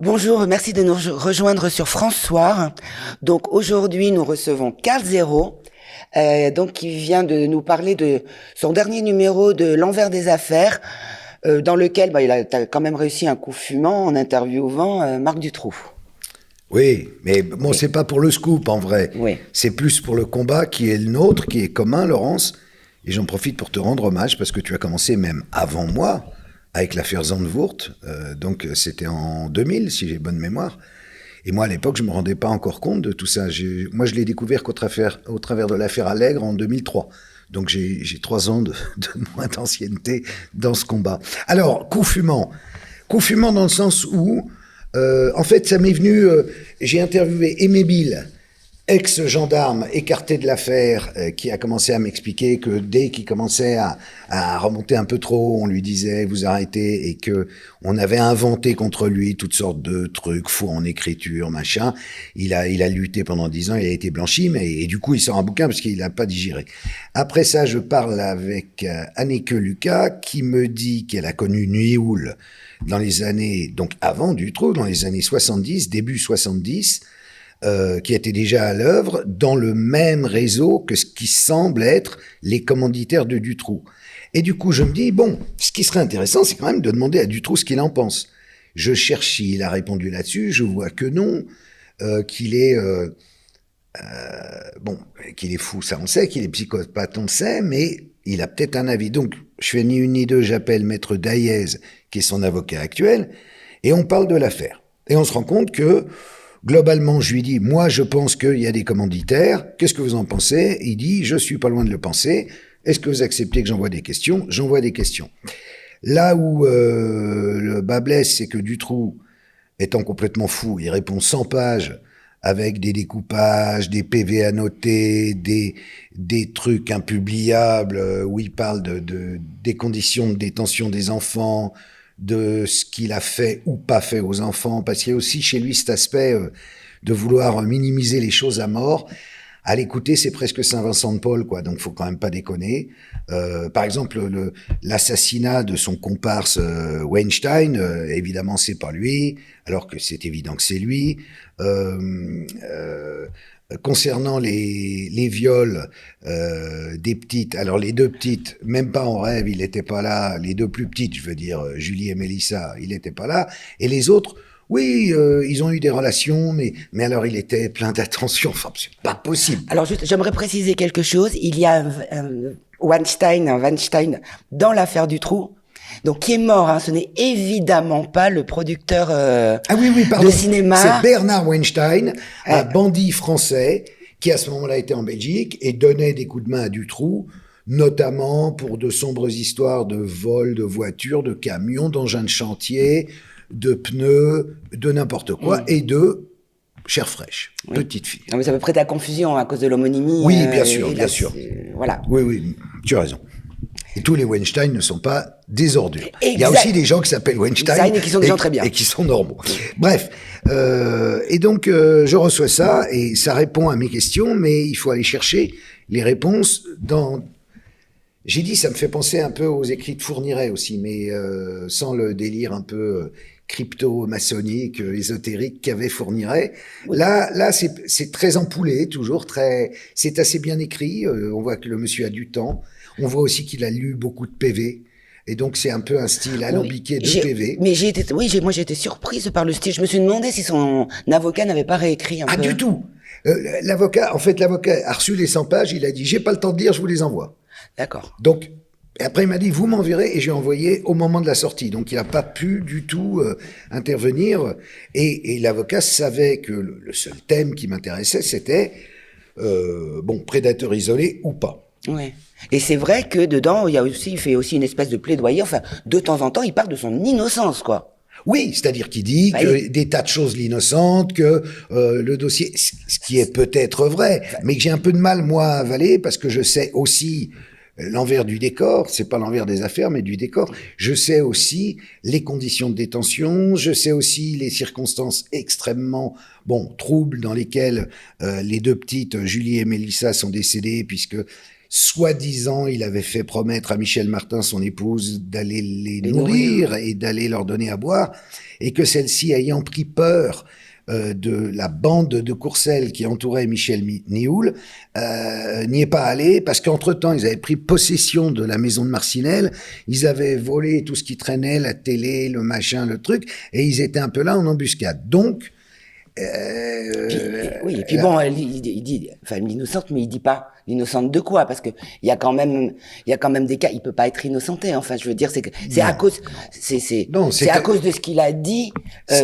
Bonjour, merci de nous rejoindre sur François. Donc aujourd'hui, nous recevons Carl Zéro, donc qui vient de nous parler de son dernier numéro de L'Envers des affaires, dans lequel t'as quand même réussi un coup fumant en interviewant Marc Dutroux. Oui, mais bon, Oui, c'est pas pour le scoop en vrai. oui. C'est plus pour le combat qui est le nôtre, qui est commun, Laurence. Et j'en profite pour te rendre hommage parce que tu as commencé même avant moi avec l'affaire Zandvoort. Donc c'était en 2000, si j'ai bonne mémoire. Et moi, à l'époque, je me rendais pas encore compte de tout ça. Moi, je l'ai découvert au travers de l'affaire Allègre en 2003. Donc j'ai 3 ans de moins d'ancienneté dans ce combat. Alors, coup fumant. Coup fumant dans le sens où, en fait, ça m'est venu, j'ai interviewé Aimé Bill, ex-gendarme écarté de l'affaire, qui a commencé à m'expliquer que dès qu'il commençait à remonter un peu trop, on lui disait vous arrêtez, et que on avait inventé contre lui toutes sortes de trucs faux en écriture, machin. Il a lutté pendant 10 ans, il a été blanchi, et du coup il sort un bouquin parce qu'il n'a pas digéré. Après ça, je parle avec Anneke Lucas qui me dit qu'elle a connu Nuéoul dans les années, donc avant Dutroux, dans les années 70, début 70, qui était déjà à l'œuvre dans le même réseau que ce qui semble être les commanditaires de Dutroux. Et du coup, je me dis, bon, ce qui serait intéressant, c'est quand même de demander à Dutroux ce qu'il en pense. Je cherche s'il a répondu là-dessus, je vois que non, qu'il est... bon, qu'il est fou, ça on sait, qu'il est psychopathe, on le sait, mais il a peut-être un avis. Donc, je fais ni une ni deux, j'appelle Maître Daillez, qui est son avocat actuel, et on parle de l'affaire. Et on se rend compte que, globalement, je lui dis, moi je pense qu'il y a des commanditaires, qu'est-ce que vous en pensez? Il dit, je suis pas loin de le penser, est-ce que vous acceptez que j'envoie des questions? J'envoie des questions. Là où le bas blesse, c'est que Dutroux, étant complètement fou, il répond 100 pages avec des découpages, des PV annotés, des trucs impubliables où il parle des conditions de détention des enfants, de ce qu'il a fait ou pas fait aux enfants, parce qu'il y a aussi chez lui cet aspect de vouloir minimiser les choses à mort. À l'écouter, c'est presque Saint-Vincent de Paul, quoi. Donc, faut quand même pas déconner. Par exemple, l'assassinat de son comparse Weinstein, évidemment, c'est pas lui, alors que c'est évident que c'est lui. Concernant les viols des petites, alors les deux petites, même pas en rêve, il n'était pas là. Les deux plus petites, je veux dire, Julie et Mélissa, il n'était pas là. Et les autres, oui, ils ont eu des relations, mais alors il était plein d'attention. Enfin, c'est pas possible. Alors juste, j'aimerais préciser quelque chose. Il y a un Weinstein dans l'affaire Dutroux, donc qui est mort. Hein. Ce n'est évidemment pas le producteur Ah oui, oui, de pardon. cinéma. C'est Bernard Weinstein, un bandit français qui à ce moment-là était en Belgique et donnait des coups de main à Dutroux, notamment pour de sombres histoires de vol de voitures, de camions, d'engins de chantier, de pneus, de n'importe quoi, et de chair fraîche, Oui. petite fille. Non, mais ça peut prêter à confusion à cause de l'homonymie. Oui, bien sûr, et bien sûr. Voilà. Oui, oui, tu as raison. Et tous les Weinstein ne sont pas des ordures. Il y a Exact. aussi des gens qui s'appellent Weinstein Et qui sont des gens très bien. et qui sont normaux. Bref, et donc je reçois ça et ça répond à mes questions, mais il faut aller chercher les réponses dans. J'ai dit, ça me fait penser un peu aux écrits de Fourniret aussi, mais sans le délire un peu crypto-maçonnique, ésotérique qu'avait Fourniret. Oui. Là, c'est très ampoulé, toujours très. C'est assez bien écrit. On voit que le monsieur a du temps. On voit aussi qu'il a lu beaucoup de PV. Et donc, c'est un peu un style alambiqué de PV. Mais moi j'ai été surprise par le style. Je me suis demandé si son avocat n'avait pas réécrit un Ah, peu. du tout. L'avocat a reçu les 100 pages. Il a dit, j'ai pas le temps de lire, je vous les envoie. D'accord. Donc, après, il m'a dit, vous m'enverrez, et j'ai envoyé au moment de la sortie. Donc, il n'a pas pu du tout intervenir. Et l'avocat savait que le seul thème qui m'intéressait, c'était, bon, prédateur isolé ou pas. Oui. Et c'est vrai que dedans, il fait aussi une espèce de plaidoyer. Enfin, de temps en temps, il parle de son innocence, quoi. Oui, c'est-à-dire qu'il dit que des tas de choses l'innocente, que le dossier, ce qui est peut-être vrai, mais que j'ai un peu de mal, moi, à avaler, parce que je sais aussi l'envers du décor, c'est pas l'envers des affaires, mais du décor. Je sais aussi les conditions de détention, je sais aussi les circonstances extrêmement, bon, troubles dans lesquelles les deux petites, Julie et Mélissa, sont décédées, puisque Soi-disant, il avait fait promettre à Michel Martin, son épouse, d'aller les nourrir et d'aller leur donner à boire, et que celle-ci, ayant pris peur de la bande de Courcelles qui entourait Michel Nioul, n'y est pas allé, parce qu'entre-temps, ils avaient pris possession de la maison de Marcinelle, ils avaient volé tout ce qui traînait, la télé, le machin, le truc, et ils étaient un peu là en embuscade. Donc, oui, et puis bon, il dit, enfin, l'innocente, mais il dit pas l'innocente de quoi, parce que il y a quand même des cas, il peut pas être innocenté. Enfin, je veux dire, c'est à cause, c'est à cause de ce qu'il a dit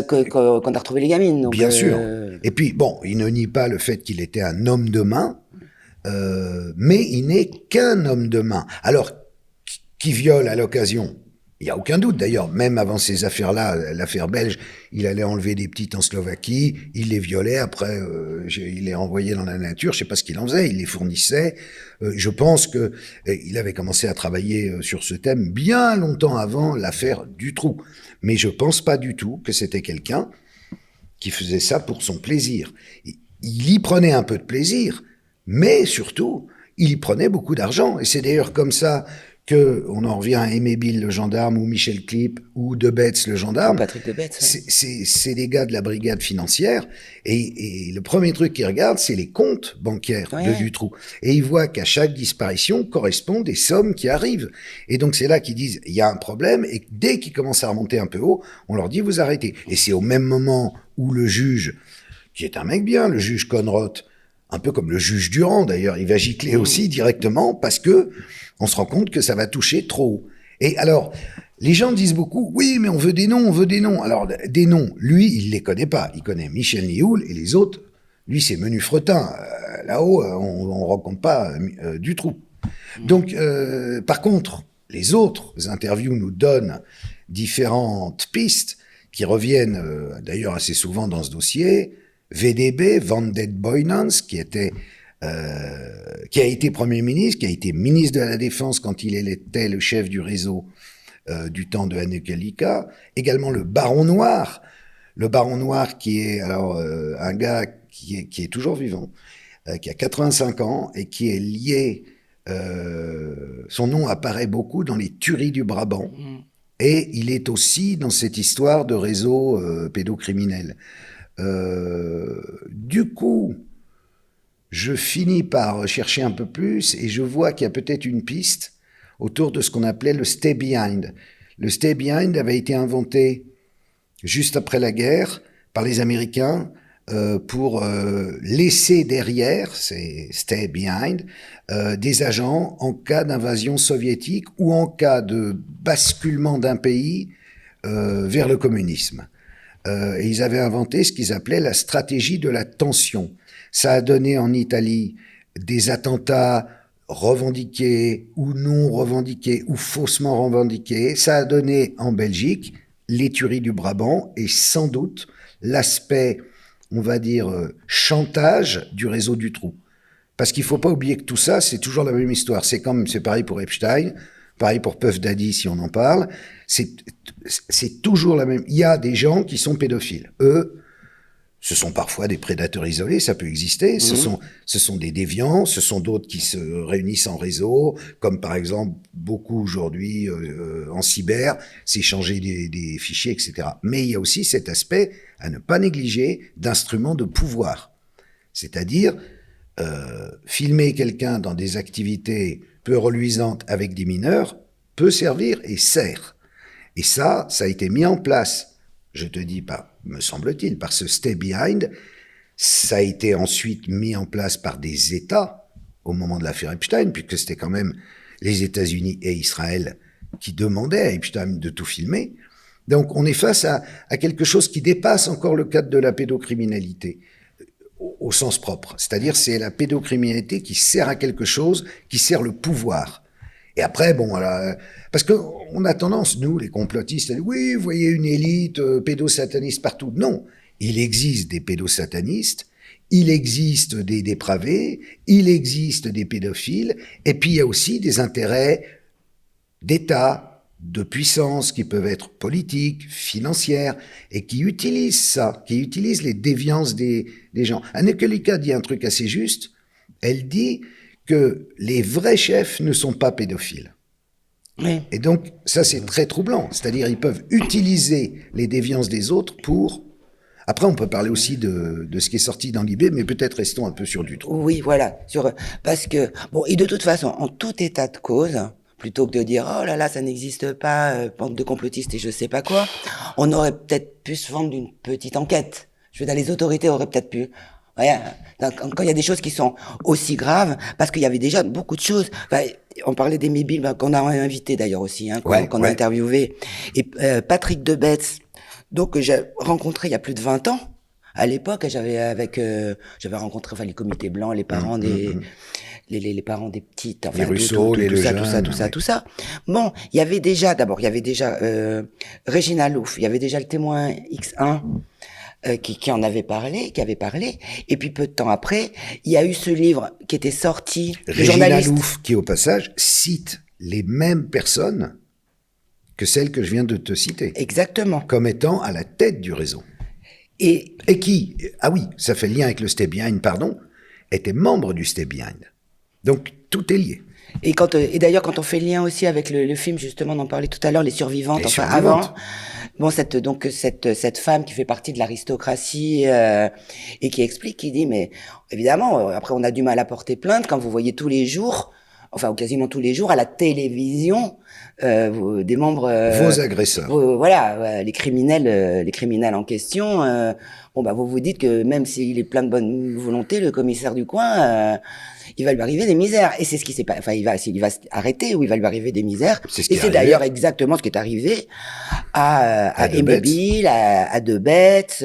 qu'on a retrouvé les gamines. Donc, bien sûr. Et puis bon, il ne nie pas le fait qu'il était un homme de main, mais il n'est qu'un homme de main. Alors, qui viole à l'occasion. Il n'y a aucun doute d'ailleurs, même avant ces affaires-là, l'affaire belge, il allait enlever des petites en Slovaquie, il les violait, après il les renvoyait dans la nature, je sais pas ce qu'il en faisait, il les fournissait. Je pense que il avait commencé à travailler sur ce thème bien longtemps avant l'affaire Dutroux. Mais je pense pas du tout que c'était quelqu'un qui faisait ça pour son plaisir. Il y prenait un peu de plaisir, mais surtout, il y prenait beaucoup d'argent. Et c'est d'ailleurs comme ça que on en revient à Aimé Bill, le gendarme, ou Michel Clip, ou De Betz, le gendarme. Patrick De Betz. C'est des gars de la brigade financière, et le premier truc qu'ils regardent, c'est les comptes bancaires de Dutroux. Et ils voient qu'à chaque disparition correspondent des sommes qui arrivent. Et donc c'est là qu'ils disent, il y a un problème, et dès qu'ils commencent à remonter un peu haut, on leur dit, vous arrêtez. Et c'est au même moment où le juge, qui est un mec bien, le juge Conrot, un peu comme le juge Durand d'ailleurs, il va gicler aussi directement parce que on se rend compte que ça va toucher trop haut. Et alors, les gens disent beaucoup, oui, mais on veut des noms, on veut des noms. Alors, des noms, lui, il les connaît pas. Il connaît Michel Nioul et les autres, lui, c'est Menu Fretin. Là-haut, on rencontre pas Dutroux. Donc, par contre, les autres interviews nous donnent différentes pistes qui reviennent d'ailleurs assez souvent dans ce dossier. VDB, Van den Boynans, qui a été Premier ministre, qui a été ministre de la Défense quand il était le chef du réseau du temps de Hanne Kalika. Également le Baron Noir. Le Baron Noir qui est alors un gars qui est toujours vivant, qui a 85 ans et qui est lié... son nom apparaît beaucoup dans les tueries du Brabant. Et il est aussi dans cette histoire de réseau pédocriminel. Du coup, je finis par chercher un peu plus et je vois qu'il y a peut-être une piste autour de ce qu'on appelait le stay behind. Le stay behind avait été inventé juste après la guerre par les Américains pour laisser derrière, c'est stay behind, des agents en cas d'invasion soviétique ou en cas de basculement d'un pays vers le communisme. Et ils avaient inventé ce qu'ils appelaient la stratégie de la tension. Ça a donné en Italie des attentats revendiqués ou non revendiqués ou faussement revendiqués. Ça a donné en Belgique les tueries du Brabant et sans doute l'aspect, on va dire, chantage du réseau Dutroux. Parce qu'il ne faut pas oublier que tout ça, c'est toujours la même histoire. C'est pareil pour Epstein, pareil pour Puff Daddy si on en parle. C'est toujours la même. Il y a des gens qui sont pédophiles. Eux, ce sont parfois des prédateurs isolés, ça peut exister. Ce sont des déviants, ce sont d'autres qui se réunissent en réseau, comme par exemple beaucoup aujourd'hui en cyber, s'échanger des fichiers, etc. Mais il y a aussi cet aspect à ne pas négliger d'instruments de pouvoir. C'est-à-dire filmer quelqu'un dans des activités peu reluisantes avec des mineurs peut servir et sert. Et ça a été mis en place, je te dis pas, me semble-t-il, par ce stay behind. Ça a été ensuite mis en place par des États au moment de l'affaire Epstein, puisque c'était quand même les États-Unis et Israël qui demandaient à Epstein de tout filmer. Donc on est face à quelque chose qui dépasse encore le cadre de la pédocriminalité au sens propre. C'est-à-dire c'est la pédocriminalité qui sert à quelque chose, qui sert le pouvoir. Et après, bon, voilà, parce que on a tendance, nous, les complotistes, à dire, oui, vous voyez une élite pédosataniste partout. Non, il existe des pédosatanistes, il existe des dépravés, il existe des pédophiles, et puis il y a aussi des intérêts d'État, de puissance, qui peuvent être politiques, financières, et qui utilisent ça, qui utilisent les déviances des gens. Anne Kalika dit un truc assez juste, elle dit que les vrais chefs ne sont pas pédophiles. Oui. Et donc, ça, c'est très troublant. C'est-à-dire, ils peuvent utiliser les déviances des autres pour... Après, on peut parler aussi de ce qui est sorti dans l'IB, mais peut-être restons un peu sur Dutroux. Oui, voilà. Parce que, bon, et de toute façon, en tout état de cause, plutôt que de dire, oh là là, ça n'existe pas, bande de complotistes et je sais pas quoi, on aurait peut-être pu se vendre d'une petite enquête. Je veux dire, les autorités auraient peut-être pu... Ouais, quand il y a des choses qui sont aussi graves, parce qu'il y avait déjà beaucoup de choses. Enfin, on parlait d'Aimé Bill, qu'on a invité d'ailleurs aussi, hein, qu'on a interviewé. Et Patrick Debetz, donc que j'ai rencontré il y a plus de 20 ans. À l'époque, j'avais rencontré les comités blancs, les parents les parents des petites, enfin les Rousseau, tout ça. Bon, il y avait déjà Régina Louf, il y avait déjà le Témoin X1 qui avait parlé, et puis peu de temps après, il y a eu ce livre qui était sorti. Régina Louf, qui au passage cite les mêmes personnes que celles que je viens de te citer. Exactement. Comme étant à la tête du réseau. Et qui, ah oui, ça fait lien avec le Stay Behind, pardon, était membre du Stay Behind. Donc, tout est lié. Et d'ailleurs, quand on fait le lien aussi avec le film, justement, on en parlait tout à l'heure, Les Survivantes, avant. Bon, cette femme qui fait partie de l'aristocratie, et qui explique, qui dit, mais, évidemment, après, on a du mal à porter plainte quand vous voyez tous les jours, ou quasiment tous les jours, à la télévision, des membres... vos agresseurs. Les criminels en question, vous vous dites que même s'il est plein de bonne volonté, le commissaire du coin, il va lui arriver des misères. Et c'est ce qui s'est pas, il va arrêter ou il va lui arriver des misères. Et c'est d'ailleurs exactement ce qui est arrivé à Aimé Bill, à Debetz,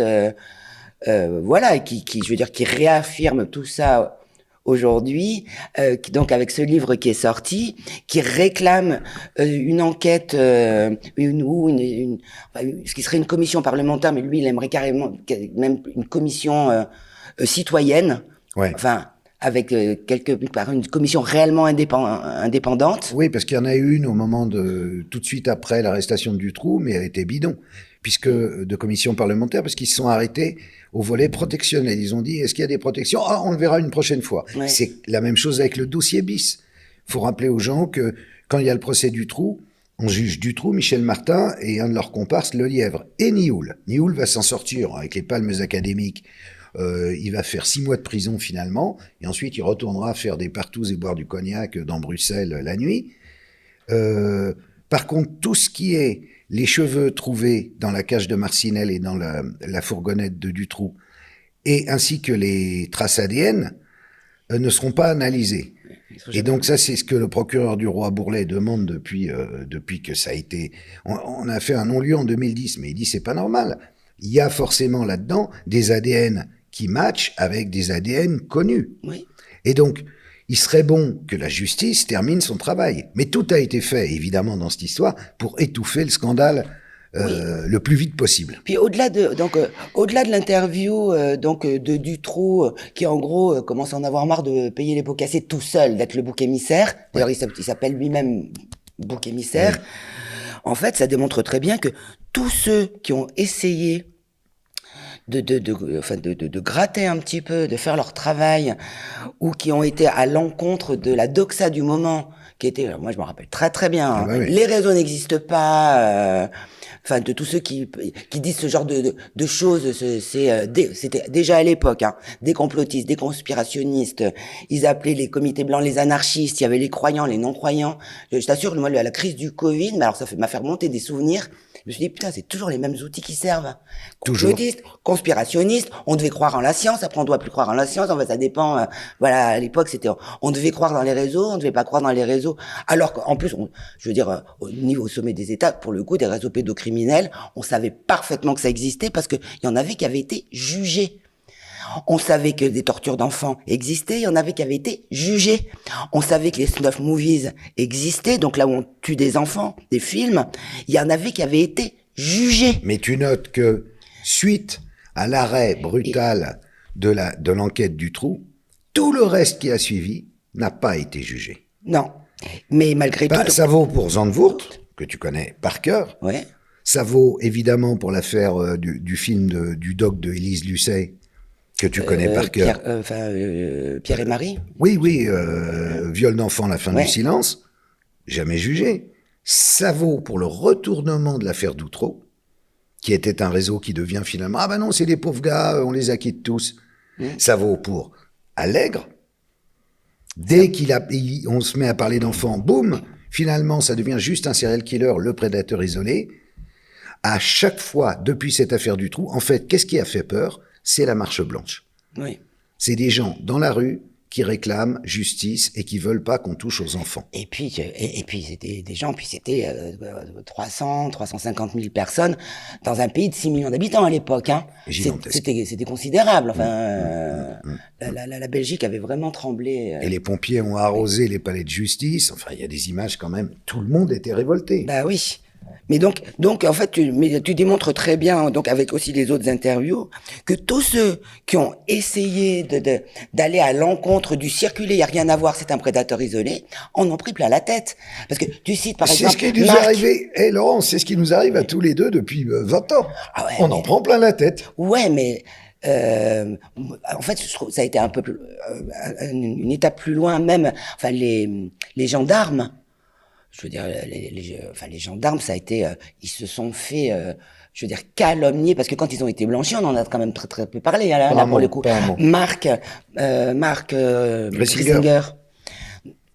qui réaffirme tout ça aujourd'hui, donc avec ce livre qui est sorti, qui réclame une enquête, ce qui serait une commission parlementaire, mais lui il aimerait carrément même une commission citoyenne, avec une commission réellement indépendante. Oui, parce qu'il y en a eu une au moment tout de suite après l'arrestation de Dutroux, mais elle était bidon, puisque de commission parlementaire, parce qu'ils se sont arrêtés au volet protectionnel. Ils ont dit, est-ce qu'il y a des protections? On le verra une prochaine fois. Ouais. C'est la même chose avec le dossier bis. Il faut rappeler aux gens que quand il y a le procès Dutroux, on juge Dutroux, Michel Martin et un de leurs comparses, Lelièvre, et Nioul. Nioul va s'en sortir avec les palmes académiques. Il va faire 6 mois de prison finalement, et ensuite il retournera faire des partous et boire du cognac dans Bruxelles la nuit. Par contre, tout ce qui est les cheveux trouvés dans la cage de Marcinelle et dans la fourgonnette de Dutroux, et ainsi que les traces ADN, ne seront pas analysées. Et donc ça, c'est ce que le procureur du roi Bourlet demande depuis que ça a été... On a fait un non-lieu en 2010, mais il dit c'est pas normal. Il y a forcément là-dedans des ADN qui matchent avec des ADN connus. Oui. Et donc, il serait bon que la justice termine son travail. Mais tout a été fait, évidemment, dans cette histoire, pour étouffer le scandale le plus vite possible. Puis au-delà de l'interview de Dutroux, qui en gros commence à en avoir marre de payer les pots cassés tout seul, d'être le bouc émissaire. D'ailleurs, il s'appelle lui-même bouc émissaire. Oui. En fait, ça démontre très bien que tous ceux qui ont essayé de gratter un petit peu, de faire leur travail, ou qui ont été à l'encontre de la doxa du moment, qui était, moi je me rappelle très très bien, les réseaux n'existent pas, de tous ceux qui disent ce genre de choses, c'était déjà à l'époque, des complotistes, des conspirationnistes, ils appelaient les comités blancs les anarchistes, il y avait les croyants, les non-croyants. Je t'assure, moi, la crise du Covid, mais alors ça m'a fait remonter des souvenirs. Je me suis dit, putain, c'est toujours les mêmes outils qui servent. Complotistes, conspirationnistes, on devait croire en la science, après on doit plus croire en la science, ça dépend, à l'époque c'était, on devait croire dans les réseaux, on devait pas croire dans les réseaux, alors qu'en plus, au sommet des États, pour le coup, des réseaux pédocriminels, on savait parfaitement que ça existait parce que il y en avait qui avaient été jugés. On savait que des tortures d'enfants existaient, il y en avait qui avaient été jugés. On savait que les snuff movies existaient, donc là où on tue des enfants, des films, il y en avait qui avaient été jugés. Mais tu notes que, suite à l'arrêt brutal de l'enquête Dutroux, tout le reste qui a suivi n'a pas été jugé. Non, mais malgré tout... Ça vaut pour Zandvoort, que tu connais par cœur. Ouais. Ça vaut évidemment pour l'affaire du film du doc de Élise Lucet, Que tu connais par cœur. Pierre et Marie. Oui, viol d'enfant, la fin du Ouais. silence, jamais jugé. Ça vaut pour le retournement de l'affaire Doutreau, qui était un réseau qui devient finalement, ah ben non, c'est des pauvres gars, on les acquitte tous. Ça vaut pour Allègre. Dès on se met à parler d'enfants, boum, finalement, ça devient juste un serial killer, le prédateur isolé. À chaque fois, depuis cette affaire du trou, en fait, qu'est-ce qui a fait peur? C'est la marche blanche. Oui. C'est des gens dans la rue qui réclament justice et qui veulent pas qu'on touche aux enfants. Et puis c'était des gens, puis c'était 350 000 personnes dans un pays de 6 millions d'habitants à l'époque. Hein. Gigantesque. C'était considérable. Enfin, la Belgique avait vraiment tremblé. Et les pompiers ont arrosé les palais de justice. Enfin, il y a des images quand même. Tout le monde était révolté. Bah oui. Mais donc en fait, tu démontres très bien, donc avec aussi les autres interviews, que tous ceux qui ont essayé d'aller à l'encontre du circuler, il y a rien à voir, c'est un prédateur isolé, en ont pris plein la tête. Parce que tu cites par exemple, c'est ce qui nous est arrivé. Laurent, c'est ce qui nous arrive à tous les deux depuis 20 ans. Ah ouais, on en prend plein la tête. Ouais, mais en fait, je trouve ça a été un peu plus, une étape plus loin même. Enfin, les gendarmes. Je veux dire, les gendarmes, ça a été, ils se sont fait, je veux dire, calomnier, parce que quand ils ont été blanchis, on en a quand même très très peu parlé, hein, là pour le coup. Marc Riesinger.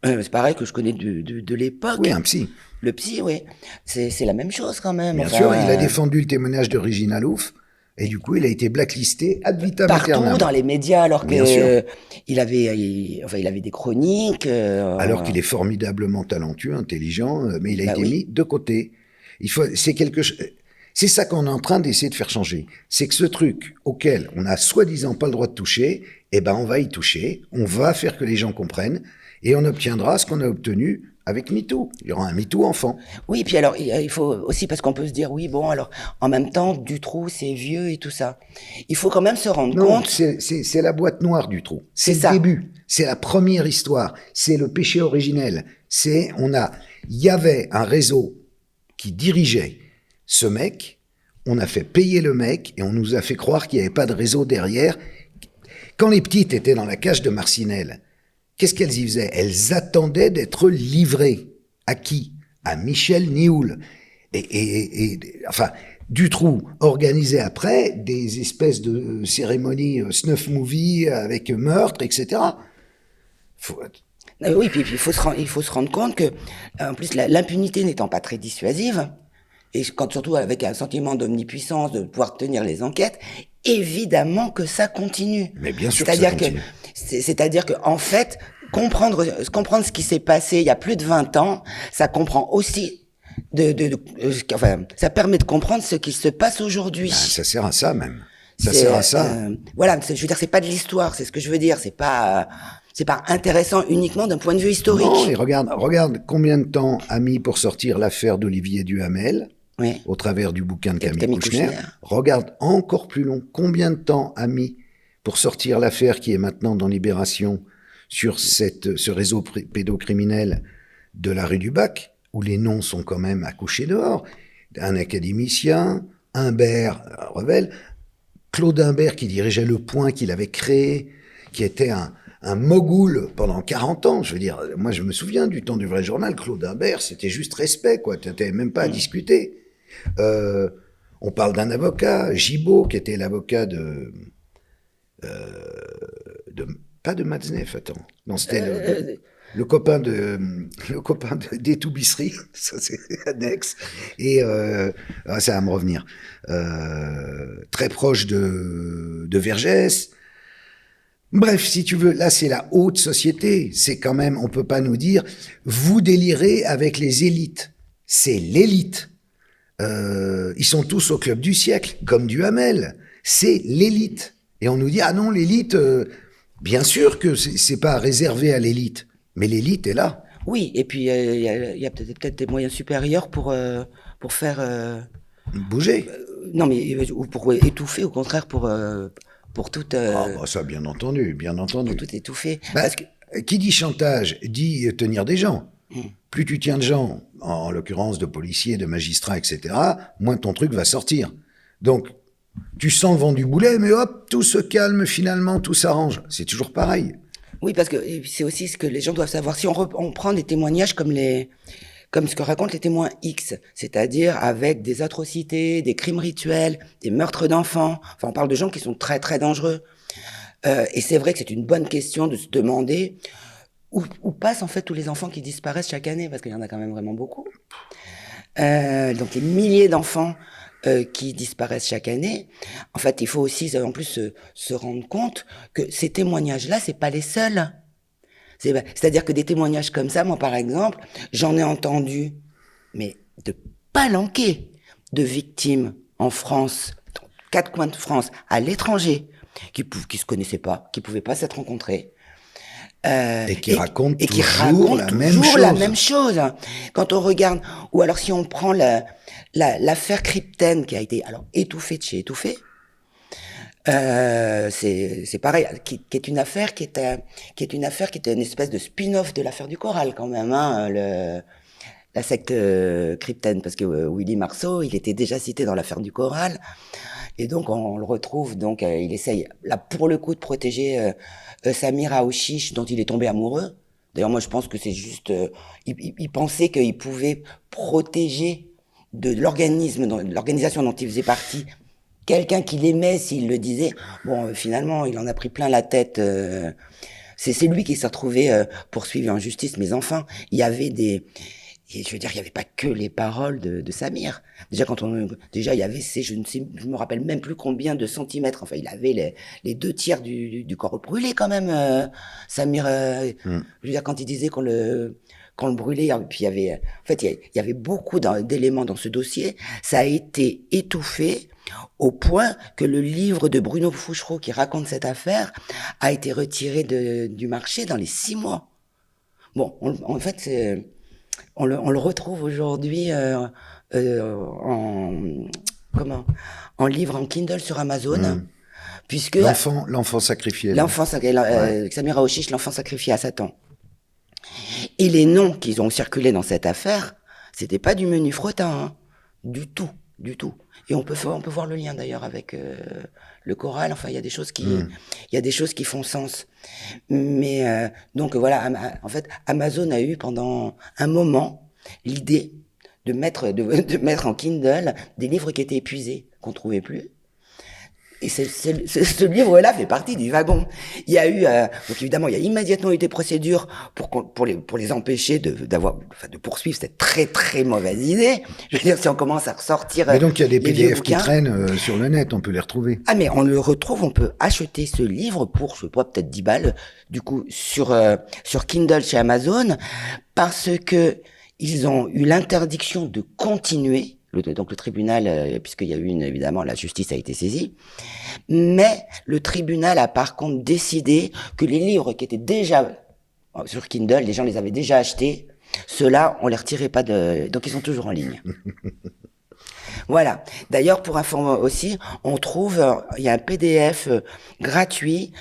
C'est pareil que je connais de l'époque. Oui, un psy. Le psy, oui. C'est la même chose quand même. Bien sûr, il a défendu le témoignage de Régine Alouf. Et du coup, il a été blacklisté ad vitam aeternam. Partout dans les médias, alors que il avait des chroniques. Alors qu'il est formidablement talentueux, intelligent, mais il a été mis de côté. C'est ça qu'on est en train d'essayer de faire changer. C'est que ce truc auquel on a soi-disant pas le droit de toucher, eh ben on va y toucher, on va faire que les gens comprennent, et on obtiendra ce qu'on a obtenu avec MeToo. Il y aura un MeToo enfant. Oui, puis alors, il faut aussi, parce qu'on peut se dire, oui, bon, alors, en même temps, Dutroux, c'est vieux et tout ça. Il faut quand même se rendre compte. C'est la boîte noire du trou. C'est le début. C'est la première histoire. C'est le péché originel. Il y avait un réseau qui dirigeait ce mec. On a fait payer le mec et on nous a fait croire qu'il n'y avait pas de réseau derrière. Quand les petites étaient dans la cage de Marcinelle, qu'est-ce qu'elles y faisaient? Elles attendaient d'être livrées. À qui? À Michel Nioul. Enfin, Dutroux organisait après des espèces de cérémonies snuff movie avec meurtre, etc. Oui, puis il faut se rendre compte que, en plus, l'impunité n'étant pas très dissuasive, et surtout avec un sentiment d'omnipuissance, de pouvoir tenir les enquêtes, évidemment que ça continue. Mais bien sûr que ça continue. C'est-à-dire que, en fait, comprendre ce qui s'est passé il y a plus de 20 ans, ça comprend aussi ça permet de comprendre ce qui se passe aujourd'hui. Ben, ça sert à ça même. Ça sert à ça. Voilà, je veux dire, c'est pas de l'histoire, c'est ce que je veux dire, c'est pas intéressant uniquement d'un point de vue historique. Non, et regarde combien de temps a mis pour sortir l'affaire d'Olivier Duhamel. Oui. Au travers du bouquin de Camille Kouchner. Regarde encore plus long, combien de temps a mis pour sortir l'affaire qui est maintenant dans Libération sur ce réseau pédocriminel de la rue du Bac, où les noms sont quand même accouchés dehors. Un académicien, Humbert Revel, Claude Humbert qui dirigeait Le Point qu'il avait créé, qui était un mogul pendant 40 ans. Je veux dire, moi je me souviens du temps du vrai journal, Claude Humbert, c'était juste respect, quoi. T'avais même pas à discuter. On parle d'un avocat, Gibault, qui était l'avocat pas de Matzneff, attends. Non, c'était le copain d'Etoubisserie, ça c'est annexe, et ça va me revenir. Très proche de Vergès. Bref, si tu veux, là c'est la haute société. C'est quand même, on peut pas nous dire, vous délirez avec les élites. C'est l'élite. Ils sont tous au club du siècle, comme Duhamel. C'est l'élite. Et on nous dit, ah non, l'élite, bien sûr que c'est pas réservé à l'élite, mais l'élite est là. Oui, et puis il y a peut-être des moyens supérieurs pour faire... bouger. Non, mais ou pour étouffer, au contraire, pour tout... ça, bien entendu. Pour tout étouffer. Parce que... Qui dit chantage, dit tenir des gens. Plus tu tiens de gens, en l'occurrence de policiers, de magistrats, etc., moins ton truc va sortir. Donc, Tu sens le vent du boulet, mais hop, tout se calme finalement, tout s'arrange. C'est toujours pareil. Oui, parce que c'est aussi ce que les gens doivent savoir. Si on prend des témoignages comme ce que racontent les témoins X, c'est-à-dire avec des atrocités, des crimes rituels, des meurtres d'enfants. Enfin, on parle de gens qui sont très très dangereux. Et c'est vrai que c'est une bonne question de se demander où passent en fait tous les enfants qui disparaissent chaque année, parce qu'il y en a quand même vraiment beaucoup. Donc les milliers d'enfants qui disparaissent chaque année. En fait, il faut aussi en plus se rendre compte que ces témoignages-là, c'est pas les seuls. C'est-à-dire que des témoignages comme ça, moi par exemple, j'en ai entendu, mais de palanquées de victimes en France, dans 4 coins de France, à l'étranger, qui se connaissaient pas, qui pouvaient pas s'être rencontrés. Et qui racontent et qui toujours racontent la toujours même la chose. même chose. Quand on regarde, ou alors si on prend l'affaire Krypten qui a été alors étouffée de chez étouffée, c'est pareil, qui est une affaire qui est une espèce de spin-off de l'affaire du Coral quand même, hein, la secte Krypten, parce que Willy Marceau, il était déjà cité dans l'affaire du Coral. Et donc, on le retrouve, donc, il essaye, là, pour le coup, de protéger Samir Aouchiche, dont il est tombé amoureux. D'ailleurs, moi, je pense que c'est juste... il pensait qu'il pouvait protéger de l'organisation dont il faisait partie, quelqu'un qu'il aimait s'il le disait. Bon, finalement, il en a pris plein la tête. C'est lui qui s'est retrouvé poursuivi en justice. Mais enfin, il y avait et je veux dire, il n'y avait pas que les paroles de Samir. Déjà, il y avait je me rappelle même plus combien de centimètres. Enfin, il avait les 2 tiers du corps brûlé quand même, Samir. Je veux dire, quand il disait qu'on le brûlait, puis il y avait beaucoup d'éléments dans ce dossier. Ça a été étouffé au point que le livre de Bruno Fouchereau qui raconte cette affaire a été retiré du marché dans les 6 mois. Bon, en fait, on le retrouve aujourd'hui en livre en Kindle sur Amazon, puisque L'enfant sacrifié. Samir Aouchiche, l'enfant sacrifié à Satan. Et les noms qui ont circulé dans cette affaire, c'était pas du menu fretin, hein, du tout. Et on peut voir le lien d'ailleurs avec le Coral. Enfin, il y a des choses qui font sens. Mais donc voilà, en fait, Amazon a eu pendant un moment l'idée de mettre en Kindle des livres qui étaient épuisés, qu'on trouvait plus. Et ce livre-là fait partie du wagon. Il y a eu, donc évidemment, il y a immédiatement eu des procédures pour les empêcher de poursuivre cette très très mauvaise idée. Je veux dire, si on commence à ressortir. Mais donc il y a des les PDF qui bouquins, traînent sur le net, on peut les retrouver. Ah mais on le retrouve, on peut acheter ce livre pour, je sais pas, peut-être 10 balles, du coup, sur Kindle chez Amazon, parce que ils ont eu l'interdiction de continuer. Donc le tribunal, puisqu'il y a eu évidemment, la justice a été saisie, mais le tribunal a par contre décidé que les livres qui étaient déjà sur Kindle, les gens les avaient déjà achetés, ceux-là, on les retirait pas donc ils sont toujours en ligne. Voilà. D'ailleurs, pour informer aussi, on trouve, il y a un PDF gratuit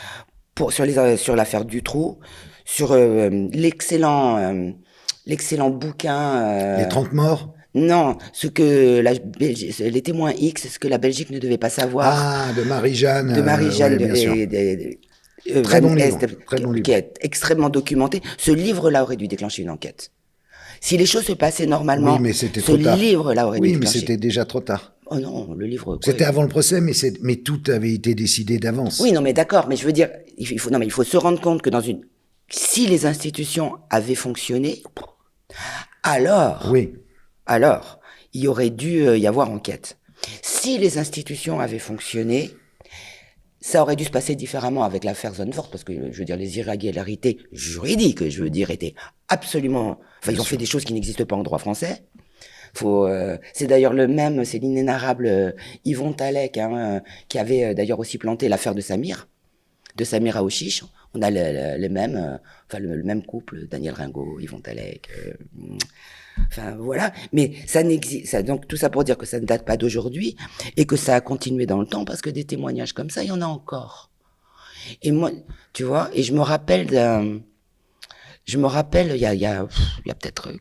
sur l'affaire Dutroux, sur l'excellent bouquin. Les 30 morts. Non, les témoins X, ce que la Belgique ne devait pas savoir. Ah, de Marie-Jeanne. De Marie-Jeanne, bien sûr. Très bon livre, très bon livre. Qui est extrêmement documenté. Ce livre-là aurait dû déclencher une enquête. Si les choses se passaient normalement, oui, mais c'était trop tard. Ce livre-là aurait dû Oui, déclencher. mais c'était déjà trop tard. Oh non, le livre. C'était avant le procès, mais tout avait été décidé d'avance. Oui, non, mais d'accord, mais je veux dire, il faut se rendre compte que si les institutions avaient fonctionné, alors, il y aurait dû y avoir enquête. Si les institutions avaient fonctionné, ça aurait dû se passer différemment avec l'affaire Zandvoort, parce que, je veux dire, les irrégularités juridiques, je veux dire, étaient absolument... Enfin, ils ont fait des choses qui n'existent pas en droit français. C'est d'ailleurs c'est l'inénarrable Yvon Talek, qui avait d'ailleurs aussi planté l'affaire de Samir Aouchiche. On a le même couple, Daniel Ringo, Yvon Talek. Enfin voilà, mais ça n'existe. Donc tout ça pour dire que ça ne date pas d'aujourd'hui et que ça a continué dans le temps, parce que des témoignages comme ça, il y en a encore. Et moi, tu vois, et je me rappelle, il y a peut-être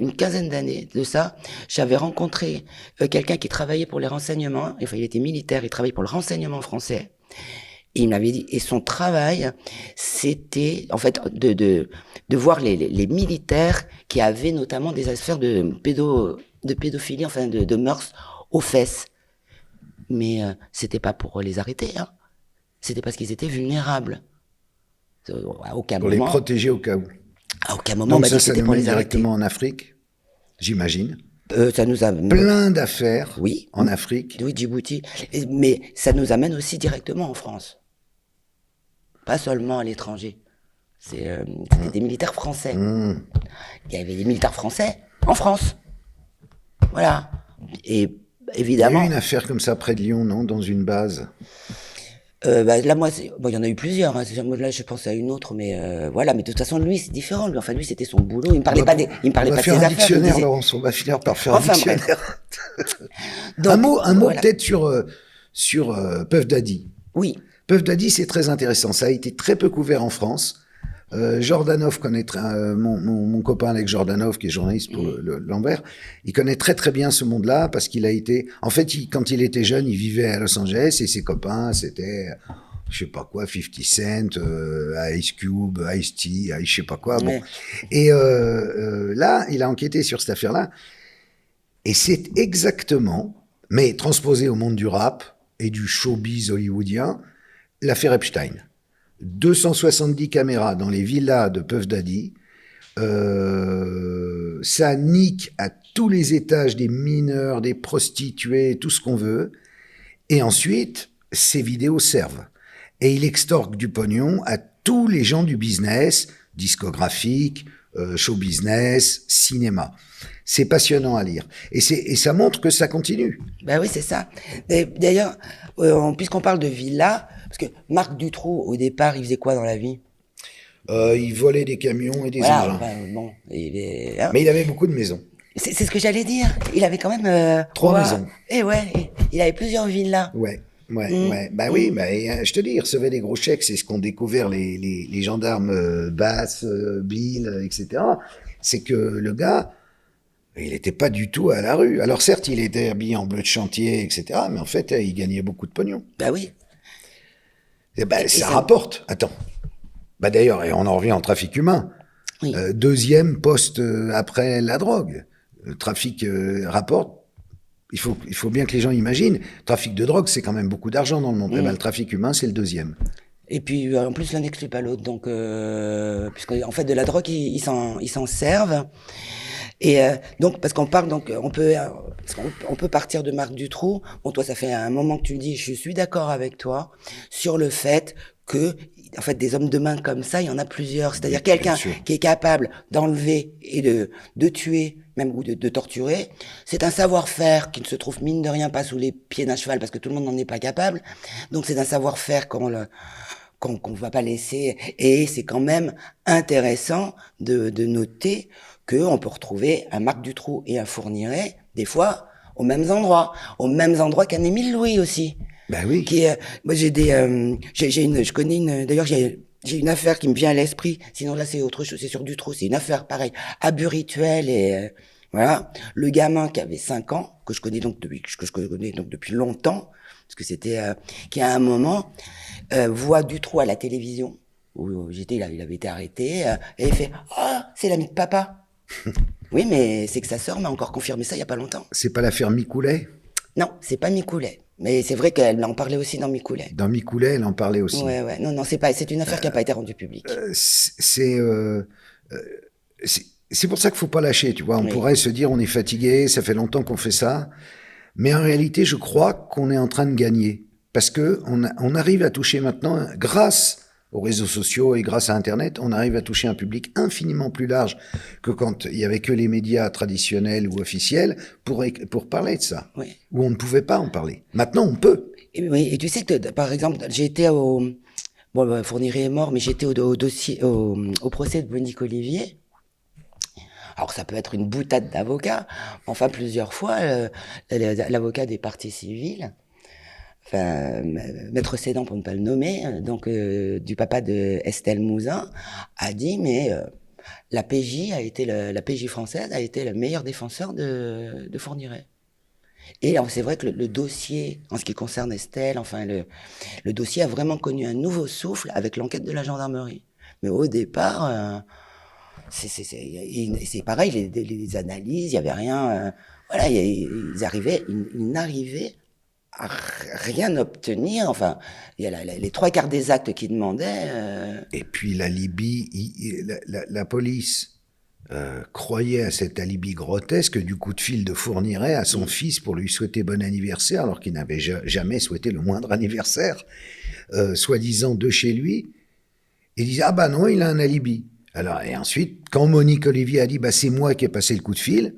une quinzaine d'années de ça, j'avais rencontré quelqu'un qui travaillait pour les renseignements. Enfin, il était militaire, il travaillait pour le renseignement français. Et il m'avait dit, et son travail, c'était en fait de voir les militaires qui avaient notamment des affaires de pédophilie, enfin de mœurs aux fesses. Mais c'était pas pour les arrêter, hein. C'était parce qu'ils étaient vulnérables. À aucun Pour moment. les protéger au cas où. À aucun moment, Donc on m'a dit que ça c'était nous pour mène les arrêter. directement en Afrique, j'imagine. Ça nous a Plein d'affaires oui, en Afrique. oui, Djibouti. Mais ça nous amène aussi directement en France. Pas seulement à l'étranger. C'était des militaires français. Il y avait des militaires français en France. Voilà. Et Il y a évidemment. eu une affaire comme ça près de Lyon, non? Dans une base. Là, moi, il y en a eu plusieurs. Hein. Là, je pense à une autre, mais voilà. Mais de toute façon, lui, c'est différent. Lui, enfin, lui, c'était son boulot. Il me parlait pas de ses affaires. On va faire un dictionnaire, Laurence. On va finir par faire un dictionnaire. Donc, un mot voilà. Peut-être sur Puff Daddy. Oui. Puff Daddy, c'est très intéressant. Ça a été très peu couvert en France. Jordanov connaît mon copain Alex Jordanov, qui est journaliste pour l'Anvers, il connaît très très bien ce monde-là parce qu'il a été, en fait, quand il était jeune, il vivait à Los Angeles et ses copains, c'était, je sais pas quoi, 50 Cent, Ice Cube, Ice-T, je sais pas quoi. Bon. Ouais. Et là, il a enquêté sur cette affaire-là et c'est exactement, mais transposé au monde du rap et du showbiz hollywoodien, l'affaire Epstein. 270 caméras dans les villas de Puff Daddy, ça nique à tous les étages des mineurs, des prostituées, tout ce qu'on veut. Et ensuite, ces vidéos servent. Et il extorque du pognon à tous les gens du business, discographique, show business, cinéma. C'est passionnant à lire. Et ça montre que ça continue. Ben oui, c'est ça. D'ailleurs, puisqu'on parle de villas, parce que Marc Dutroux, au départ, il faisait quoi dans la vie? Il volait des camions et des engins. Bon, mais il avait beaucoup de maisons. C'est ce que j'allais dire. Il avait quand même... 3 maisons. Et il avait plusieurs villas. Ouais. Bah oui, je te dis, il recevait des gros chèques. C'est ce qu'ont découvert les gendarmes Bass, Bill, etc. C'est que le gars... Il n'était pas du tout à la rue. Alors certes, il était habillé en bleu de chantier, etc. Mais en fait, il gagnait beaucoup de pognon. Bah oui. Ça rapporte. Attends. D'ailleurs, et on en revient au trafic humain. Oui. Deuxième poste après la drogue. Le trafic rapporte. Il faut bien que les gens imaginent. Le trafic de drogue, c'est quand même beaucoup d'argent dans le monde. Le trafic humain, c'est le deuxième. Et puis, en plus, l'un n'exclut pas l'autre. Donc, puisqu'en fait, de la drogue, ils s'en servent. Et donc, parce qu'on parle, donc on peut partir de Marc Dutroux. Bon, toi, ça fait un moment que tu me dis, je suis d'accord avec toi sur le fait que, en fait, des hommes de main comme ça, il y en a plusieurs. C'est-à-dire quelqu'un qui est capable d'enlever et de tuer, même ou de torturer. C'est un savoir-faire qui ne se trouve mine de rien pas sous les pieds d'un cheval parce que tout le monde n'en est pas capable. Donc, c'est un savoir-faire qu'on va pas laisser. Et c'est quand même intéressant de noter qu'on peut retrouver un Marc Dutroux et un Fourniret, des fois, aux mêmes endroits qu'un Émile Louis aussi. Ben oui. Moi, d'ailleurs, j'ai une affaire qui me vient à l'esprit, sinon là, c'est autre chose, c'est sur Dutroux, c'est une affaire pareille, abus rituel et, voilà. Le gamin qui avait 5 ans, que je connais donc depuis longtemps, parce que c'était, qui à un moment, voit Dutroux à la télévision, où j'étais, il avait été arrêté, et il fait, c'est l'ami de papa. Oui, mais c'est que sa sœur m'a encore confirmé ça il y a pas longtemps. C'est pas l'affaire Micoulet? Non, c'est pas Micoulet. Mais c'est vrai qu'elle en parlait aussi dans Micoulet. Dans Micoulet, elle en parlait aussi. Ouais. Non, c'est une affaire qui n'a pas été rendue publique. C'est pour ça qu'il faut pas lâcher, tu vois. On pourrait se dire, on est fatigué, ça fait longtemps qu'on fait ça. Mais en réalité, je crois qu'on est en train de gagner. Parce que on arrive à toucher maintenant, grâce aux réseaux sociaux et grâce à Internet, on arrive à toucher un public infiniment plus large que quand il y avait que les médias traditionnels ou officiels pour parler de ça. Oui. Où on ne pouvait pas en parler. Maintenant, on peut. Et tu sais que, par exemple, j'ai été Fourniret est mort, mais j'étais au procès de Monique Olivier. Alors, ça peut être une boutade d'avocats. Enfin, plusieurs fois, l'avocat des parties civiles, enfin, Maître Cédant pour ne pas le nommer, donc du papa de Estelle Mouzin, a dit, mais la PJ française a été le meilleur défenseur de Fourniret. Et c'est vrai que le dossier, en ce qui concerne Estelle, enfin, le dossier a vraiment connu un nouveau souffle avec l'enquête de la gendarmerie. Mais au départ, c'est pareil, les analyses, il y avait rien, voilà, ils n'arrivaient à rien obtenir. Enfin, il y a les 3/4 des actes qu'ils demandaient. Et puis la Libye, la police croyait à cet alibi grotesque du coup de fil de Fourniret à son fils pour lui souhaiter bon anniversaire, alors qu'il n'avait jamais souhaité le moindre anniversaire, soi-disant de chez lui. Il disait, ah bah non, il a un alibi. Alors, et ensuite, quand Monique Olivier a dit, bah c'est moi qui ai passé le coup de fil,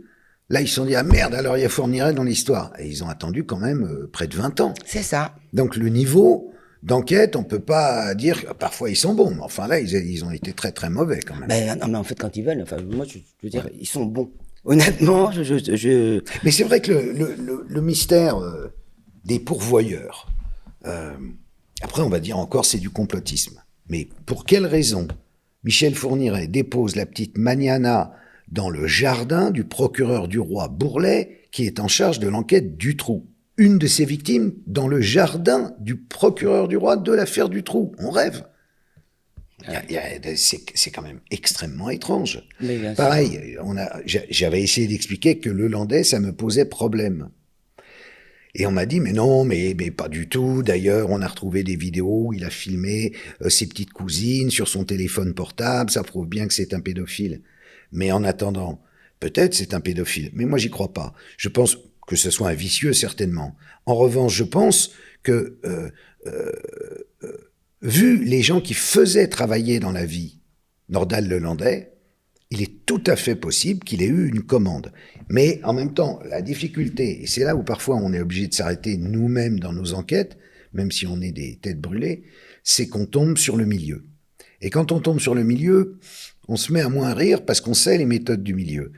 là, ils se sont dit, ah merde, alors il y a Fourniret dans l'histoire. Et ils ont attendu quand même près de 20 ans. C'est ça. Donc le niveau d'enquête, on peut pas dire que parfois ils sont bons, mais enfin là, ils ont été très très mauvais quand même. Ben, non, mais en fait, quand ils veulent, enfin, moi, je veux dire, ils sont bons. Honnêtement, Mais c'est vrai que le mystère des pourvoyeurs, après on va dire encore c'est du complotisme. Mais pour quelle raison Michel Fourniret dépose la petite Magnana dans le jardin du procureur du roi Bourlet, qui est en charge de l'enquête Dutroux? Une de ses victimes dans le jardin du procureur du roi de l'affaire Dutroux. On rêve. C'est quand même extrêmement étrange. Pareil, j'avais essayé d'expliquer que le Landais, ça me posait problème. Et on m'a dit, mais non, mais pas du tout. D'ailleurs, on a retrouvé des vidéos où il a filmé ses petites cousines sur son téléphone portable. Ça prouve bien que c'est un pédophile. Mais en attendant, peut-être c'est un pédophile. Mais moi, j'y crois pas. Je pense que ce soit un vicieux, certainement. En revanche, je pense que, vu les gens qui faisaient travailler dans la vie Nordal-Lelandais, il est tout à fait possible qu'il ait eu une commande. Mais en même temps, la difficulté, et c'est là où parfois on est obligé de s'arrêter nous-mêmes dans nos enquêtes, même si on est des têtes brûlées, c'est qu'on tombe sur le milieu. Et quand on tombe sur le milieu, on se met à moins rire parce qu'on sait les méthodes du milieu.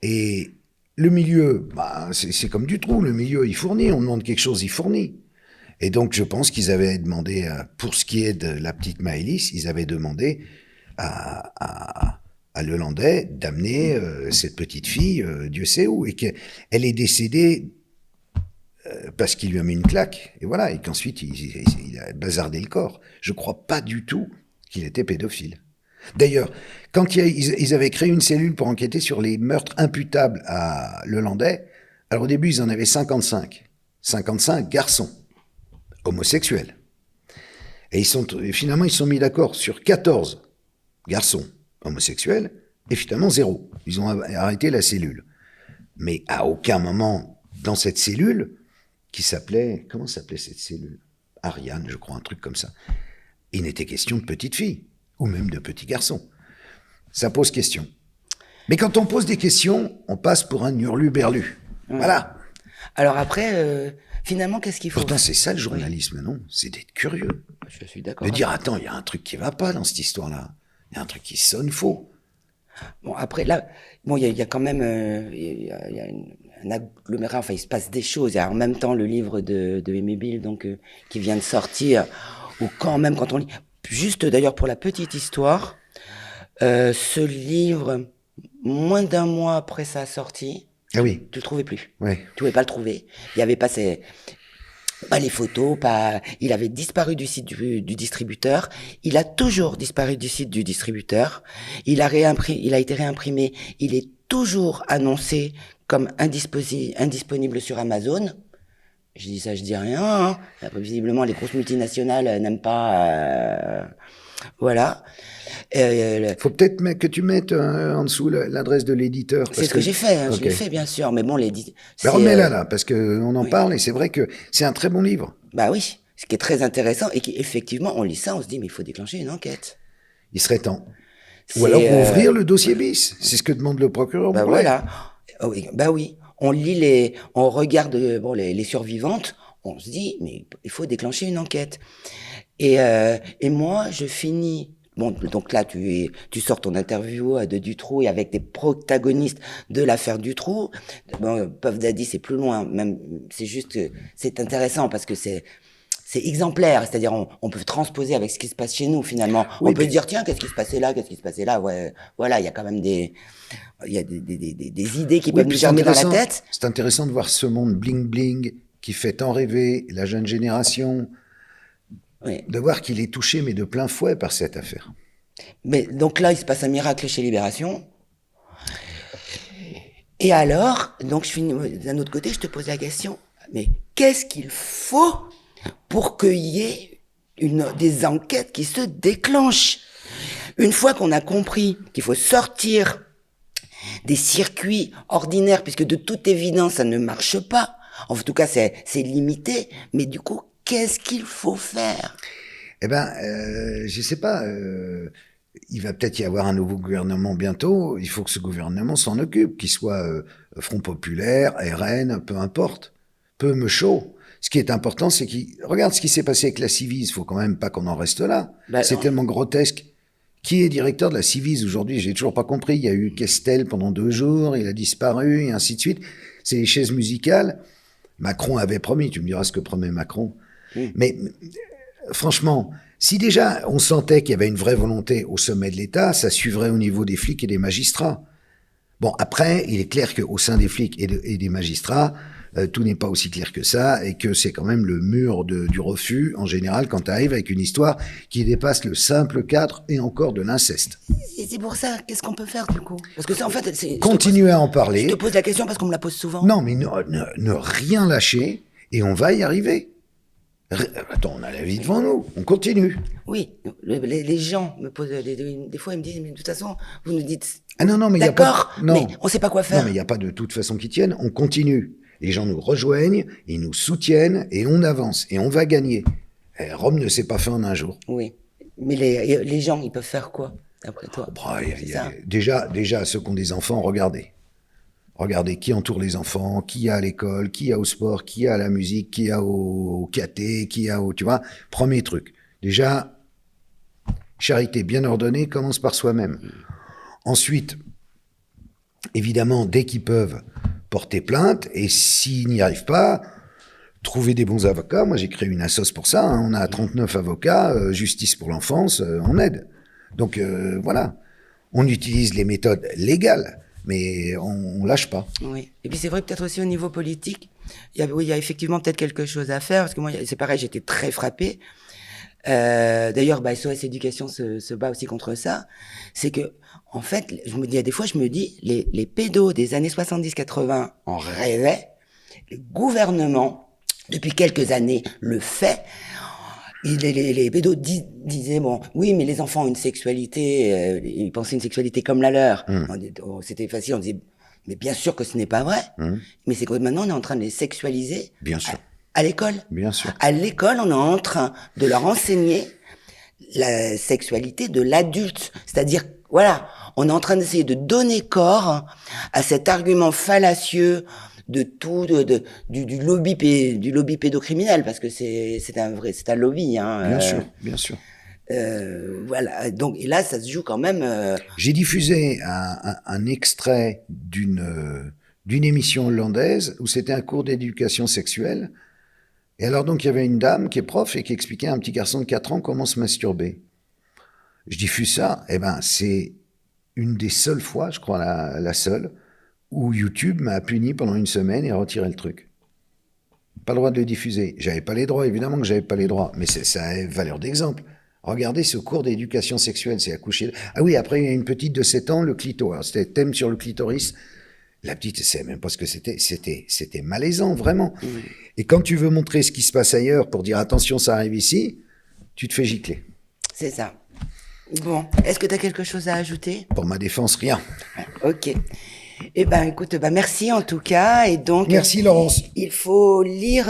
Et le milieu, bah, c'est comme Dutroux, le milieu il fournit, on demande quelque chose, il fournit. Et donc je pense qu'ils avaient demandé, pour ce qui est de la petite Maëlys, ils avaient demandé à Lelandais d'amener cette petite fille, Dieu sait où, et qu'elle est décédée parce qu'il lui a mis une claque, et voilà, et qu'ensuite il a bazardé le corps. Je crois pas du tout qu'il était pédophile. D'ailleurs, quand ils avaient créé une cellule pour enquêter sur les meurtres imputables à Lelandais, alors au début ils en avaient 55 garçons homosexuels. Et finalement ils se sont mis d'accord sur 14 garçons homosexuels, et finalement 0. Ils ont arrêté la cellule. Mais à aucun moment, dans cette cellule, qui s'appelait... Comment s'appelait cette cellule? Ariane, je crois, un truc comme ça. Il n'était question de petites filles, ou même de petits garçons. Ça pose question. Mais quand on pose des questions, on passe pour un hurluberlu. Voilà. Alors après, finalement, qu'est-ce qu'il faut... Pourtant, c'est ça le journalisme, non? C'est d'être curieux. Je suis d'accord. De dire, attends, il y a un truc qui va pas dans cette histoire-là. Il y a un truc qui sonne faux. Bon, après, là, bon, il y a quand même, il y a un agglomérat, enfin, il se passe des choses. Il y a en même temps le livre de Aimé Bill, donc, qui vient de sortir, ou quand même, quand on lit, juste d'ailleurs pour la petite histoire, ce livre, moins d'un mois après sa sortie, ah oui. Tu le trouvais plus. Oui. Tu pouvais pas le trouver. Il y avait pas les photos, il avait disparu du site du distributeur. Il a toujours disparu du site du distributeur. Il a été réimprimé. Il est toujours annoncé comme indisponible sur Amazon. Je dis ça, je dis rien, hein. Après, visiblement, les grosses multinationales n'aiment pas, voilà. Faut peut-être que tu mettes en dessous l'adresse de l'éditeur. C'est ce que j'ai fait, hein, okay. Je l'ai fait bien sûr, mais bon, Ben remets-la là, parce que on en parle et c'est vrai que c'est un très bon livre. Bah oui, ce qui est très intéressant et qui effectivement, on lit ça, on se dit mais il faut déclencher une enquête. Il serait temps. Ou alors ouvrir le dossier bis. C'est ce que demande le procureur. Bah voilà. Oh, bah oui. On lit on regarde les survivantes, on se dit mais il faut déclencher une enquête. Et moi je finis. Bon, donc là, tu sors ton interview de Dutroux et avec des protagonistes de l'affaire Dutroux. Bon, Puff Daddy, c'est plus loin. Même, c'est juste que c'est intéressant parce que c'est c'est exemplaire, c'est-à-dire on peut transposer avec ce qui se passe chez nous finalement. Oui, On peut se dire tiens, qu'est-ce qui se passait là, qu'est-ce qui se passait là. Ouais, voilà, il y a quand même des idées qui peuvent nous puis germer dans la tête. c'est intéressant de voir ce monde bling bling qui fait tant rêver la jeune génération, Oui. de voir qu'il est touché mais de plein fouet par cette affaire. Mais donc là, il se passe un miracle chez Libération. Et alors, donc d'un autre côté, je te pose la question, mais qu'est-ce qu'il faut pour qu'il y ait des enquêtes qui se déclenchent? Une fois qu'on a compris qu'il faut sortir des circuits ordinaires, puisque de toute évidence, ça ne marche pas. En tout cas, c'est limité. Mais du coup, qu'est-ce qu'il faut faire? Eh ben, je sais pas. Il va peut-être y avoir un nouveau gouvernement bientôt. Il faut que ce gouvernement s'en occupe, qu'il soit Front Populaire, RN, peu importe. Peu me chaud. Ce qui est important, c'est qu'il regarde ce qui s'est passé avec la Civise. Il faut quand même pas qu'on en reste là. C'est tellement grotesque. Qui est directeur de la Civise aujourd'hui? J'ai toujours pas compris. Il y a eu Kestel pendant 2 jours, il a disparu, et ainsi de suite. C'est les chaises musicales. Macron avait promis. Tu me diras ce que promet Macron. Mais franchement, si déjà on sentait qu'il y avait une vraie volonté au sommet de l'État, ça suivrait au niveau des flics et des magistrats. Bon, après, il est clair qu'au sein des flics et des magistrats, tout n'est pas aussi clair que ça, et que c'est quand même le mur du refus, en général, quand tu arrives avec une histoire qui dépasse le simple cadre et encore de l'inceste. Et c'est pour ça, qu'est-ce qu'on peut faire du coup? Parce que ça, en fait, continuer à en parler. Je te pose la question parce qu'on me la pose souvent. Non, mais ne rien lâcher, et on va y arriver. Attends, on a la vie devant nous, on continue. Oui, les gens me posent, des fois ils me disent, mais de toute façon, vous nous dites... Ah non, mais il y a pas... D'accord, mais on sait pas quoi faire. Non, mais il n'y a pas de toute façon qui tienne, on continue. Les gens nous rejoignent, ils nous soutiennent, et on avance, et on va gagner. Et Rome ne s'est pas fait en un jour. Oui, mais les gens, ils peuvent faire quoi, d'après toi? Déjà, ceux qui ont des enfants, regardez. Regardez qui entoure les enfants, qui y a à l'école, qui y a au sport, qui y a à la musique, qui y a au KT, qui y a au... Tu vois, premier truc. Déjà, charité bien ordonnée commence par soi-même. Ensuite, évidemment, dès qu'ils peuvent, porter plainte, et s'ils n'y arrivent pas, trouver des bons avocats. Moi, j'ai créé une assoce pour ça. On a 39 avocats, justice pour l'enfance, on aide. Donc, voilà. On utilise les méthodes légales, mais on lâche pas. Oui. Et puis c'est vrai peut-être aussi au niveau politique, il y a effectivement peut-être quelque chose à faire, parce que moi, c'est pareil, j'étais très frappée. D'ailleurs, SOS Éducation se bat aussi contre ça. C'est que, en fait, des fois, je me dis, les pédos des années 70-80 en rêvaient. Le gouvernement, depuis quelques années, le fait. Les pédos disaient, bon, oui, mais les enfants ont une sexualité, ils pensaient une sexualité comme la leur. C'était facile, on disait, mais bien sûr que ce n'est pas vrai. Mais c'est que maintenant, on est en train de les sexualiser. Bien sûr. À l'école. Bien sûr. À l'école, on est en train de leur enseigner la sexualité de l'adulte. C'est-à-dire, voilà, on est en train d'essayer de donner corps à cet argument fallacieux de tout, du lobby pédocriminel, parce que c'est un lobby, hein. Bien sûr. Voilà. Donc, et là, ça se joue quand même. J'ai diffusé un extrait d'une émission hollandaise où c'était un cours d'éducation sexuelle. Et alors donc, il y avait une dame qui est prof et qui expliquait à un petit garçon de 4 ans comment se masturber. Je diffuse ça, c'est une des seules fois, je crois la seule, où YouTube m'a puni pendant 1 semaine et a retiré le truc. Pas le droit de le diffuser. J'avais pas les droits, évidemment que j'avais pas les droits, mais ça a valeur d'exemple. Regardez ce cours d'éducation sexuelle, c'est accoucher. Ah oui, après, il y a une petite de 7 ans, le clito. Alors, c'était thème sur le clitoris. La petite, c'est même pas ce que c'était malaisant, vraiment. Et quand tu veux montrer ce qui se passe ailleurs pour dire attention, ça arrive ici, tu te fais gicler. C'est ça. Bon, est-ce que tu as quelque chose à ajouter? Pour ma défense, rien. Ok. Écoute, merci en tout cas. Et donc, merci Laurence. Il faut lire,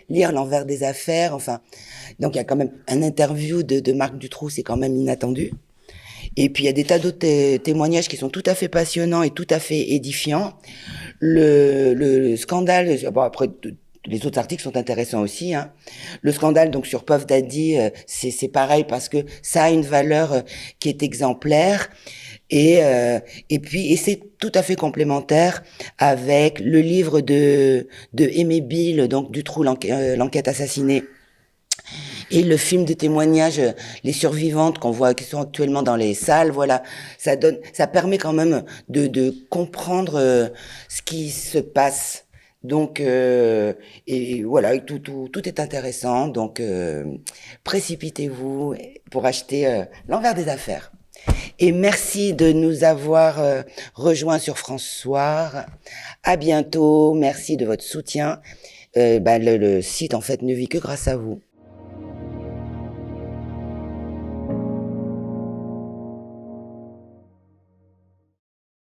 lire L'envers des affaires. Enfin, donc il y a quand même un interview de Marc Dutroux, c'est quand même inattendu. Et puis il y a des tas d'autres témoignages qui sont tout à fait passionnants et tout à fait édifiants. Le scandale, bon après les autres articles sont intéressants aussi, hein. Le scandale donc sur Puff Daddy, c'est pareil parce que ça a une valeur qui est exemplaire. Et c'est tout à fait complémentaire avec le livre de Aimé Bill, donc Dutroux, l'enquête assassinée. Et le film de témoignage, les survivantes qu'on voit, qui sont actuellement dans les salles, voilà, ça permet quand même de comprendre ce qui se passe. Donc, et voilà, tout est intéressant. Donc, précipitez-vous pour acheter l'envers des affaires. Et merci de nous avoir rejoints sur France Soir. À bientôt. Merci de votre soutien. Le site, en fait, ne vit que grâce à vous.